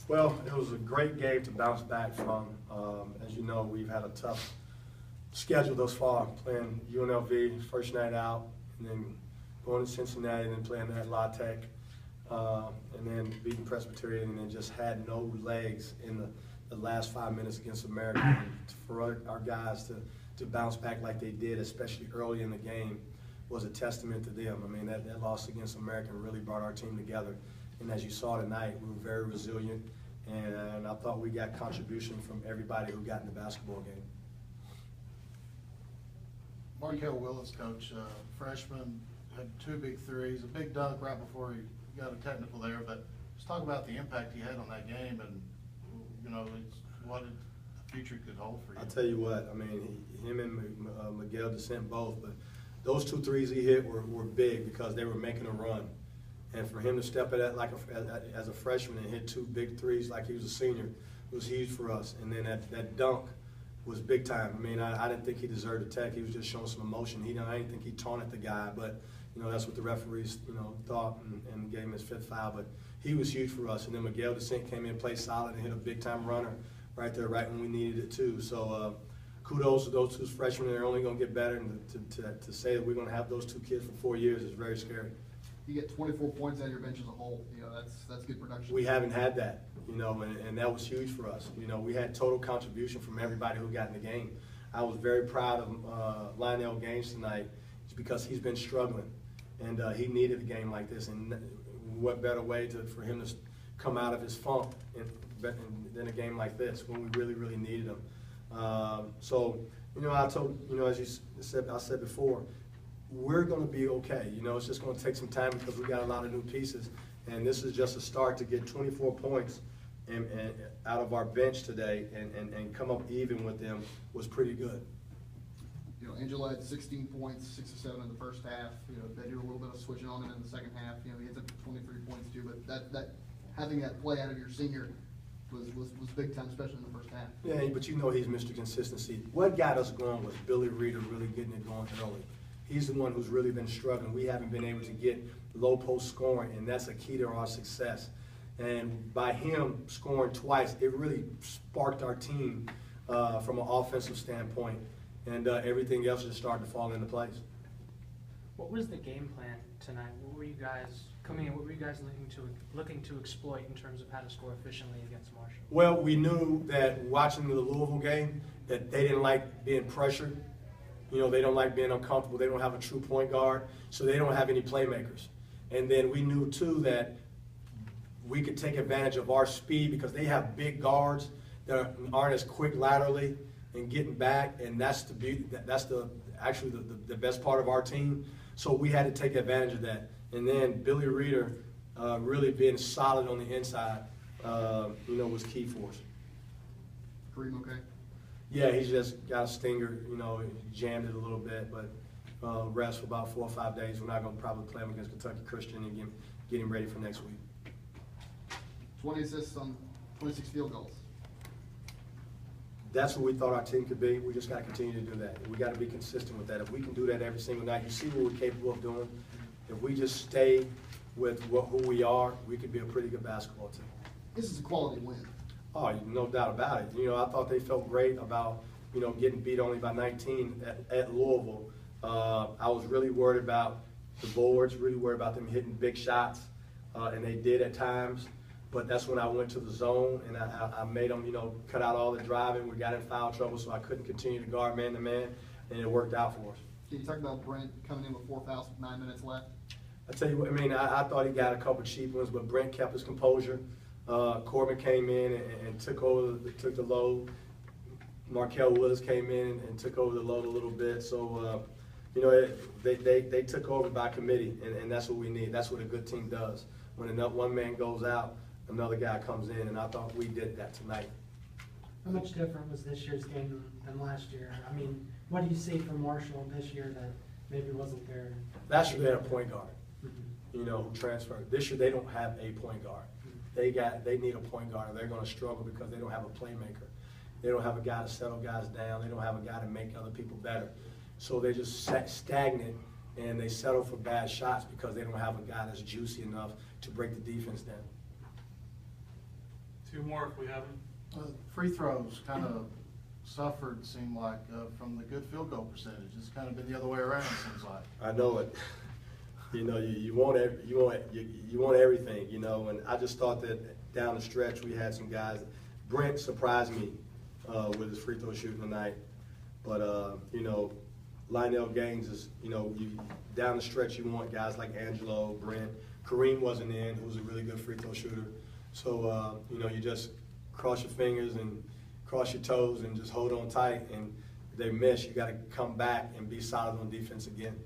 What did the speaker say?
Well, it was a great game to bounce back from. As you know, we've had a tough schedule thus far, playing UNLV first night out, and then going to Cincinnati, and then playing at La Tech, and then beating Presbyterian, and then just had no legs in the last 5 minutes against American. And for our guys to bounce back like they did, especially early in the game, was a testament to them. I mean, that loss against American really brought our team together. And as you saw tonight, we were very resilient, and I thought we got contribution from everybody who got in the basketball game. Markel Willis, coach, freshman, had 2 big threes, a big dunk right before he got a technical there, but let's talk about the impact he had on that game and, you know, what the future could hold for you. I'll tell you what, I mean, him and Miguel Descent both, but those 2 threes he hit were big because they were making a run. And for him to step at that as a freshman and hit 2 big threes like he was a senior was huge for us. And then that dunk was big time. I mean, I didn't think he deserved a tech. He was just showing some emotion. I didn't think he taunted the guy, but you know that's what the referees thought and gave him his 5th foul. But he was huge for us. And then Miguel Descent came in, played solid, and hit a big time runner right there, right when we needed it too. So kudos to those 2 freshmen. They're only going to get better, and to say that we're going to have those 2 kids for 4 years is very scary. You get 24 points out of your bench as a whole. You know, that's good production. We haven't had that, and that was huge for us. We had total contribution from everybody who got in the game. I was very proud of Lionel Gaines tonight because he's been struggling, and he needed a game like this. And what better way for him to come out of his funk than a game like this when we really, really needed him. So, I told, as you said, I said before, we're going to be okay. It's just going to take some time because we got a lot of new pieces, and this is just a start to get 24 points and out of our bench today and come up even with them was pretty good. Angelo had 16 points, 6 or 7 in the first half. They do a little bit of switching on him in the second half. He hits up to 23 points too, but that having that play out of your senior was big time, especially in the first half. Yeah, but he's Mr. Consistency. What got us going was Billy Reeder really getting it going early. He's the one who's really been struggling. We haven't been able to get low post scoring, and that's a key to our success. And by him scoring twice, it really sparked our team from an offensive standpoint, and everything else just started to fall into place. What was the game plan tonight? What were you guys coming in? What were you guys looking to exploit in terms of how to score efficiently against Marshall? Well, we knew that watching the Louisville game that they didn't like being pressured. They don't like being uncomfortable. They don't have a true point guard, so they don't have any playmakers. And then we knew, too, that we could take advantage of our speed because they have big guards that aren't as quick laterally and getting back, and that's the beauty. That's actually the best part of our team. So we had to take advantage of that. And then Billy Reeder really being solid on the inside, was key for us. Kareem, okay? Yeah, he's just got a stinger, he jammed it a little bit, but rest for about 4 or 5 days. We're not going to probably play him against Kentucky Christian and get him ready for next week. 20 assists on 26 field goals. That's what we thought our team could be. We just got to continue to do that. We got to be consistent with that. If we can do that every single night, you see what we're capable of doing. If we just stay with who we are, we could be a pretty good basketball team. This is a quality win. Oh, no doubt about it. I thought they felt great about, getting beat only by 19 at Louisville. I was really worried about the boards, really worried about them hitting big shots, and they did at times. But that's when I went to the zone, and I made them, cut out all the driving. We got in foul trouble, so I couldn't continue to guard man-to-man, and it worked out for us. Can you talk about Brent coming in with 4 fouls with 9 minutes left? I tell you what, I thought he got a couple cheap ones, but Brent kept his composure. Corbin came in and took the load. Markel Willis came in and took over the load a little bit. So, they took over by committee, and that's what we need. That's what a good team does. When one man goes out, another guy comes in, and I thought we did that tonight. How much different was this year's game than last year? I mean, what do you see from Marshall this year that maybe wasn't there? Last year they had a point guard, who transferred. This year they don't have a point guard. They need a point guard, or they're going to struggle because they don't have a playmaker. They don't have a guy to settle guys down. They don't have a guy to make other people better. So they just stagnant, and they settle for bad shots because they don't have a guy that's juicy enough to break the defense down. few more if we haven't. Free throws kind of suffered, seemed like, from the good field goal percentage. It's kind of been the other way around, seems like. I know it. You know, you want everything, you know, and I just thought that down the stretch we had some guys. Brent surprised me with his free throw shooting tonight, but you know, Lionel Gaines is, you know, down the stretch you want guys like Angelo, Brent. Kareem wasn't in, who was a really good free throw shooter. So you know, you just cross your fingers and cross your toes and just hold on tight. And if they miss, you got to come back and be solid on defense again.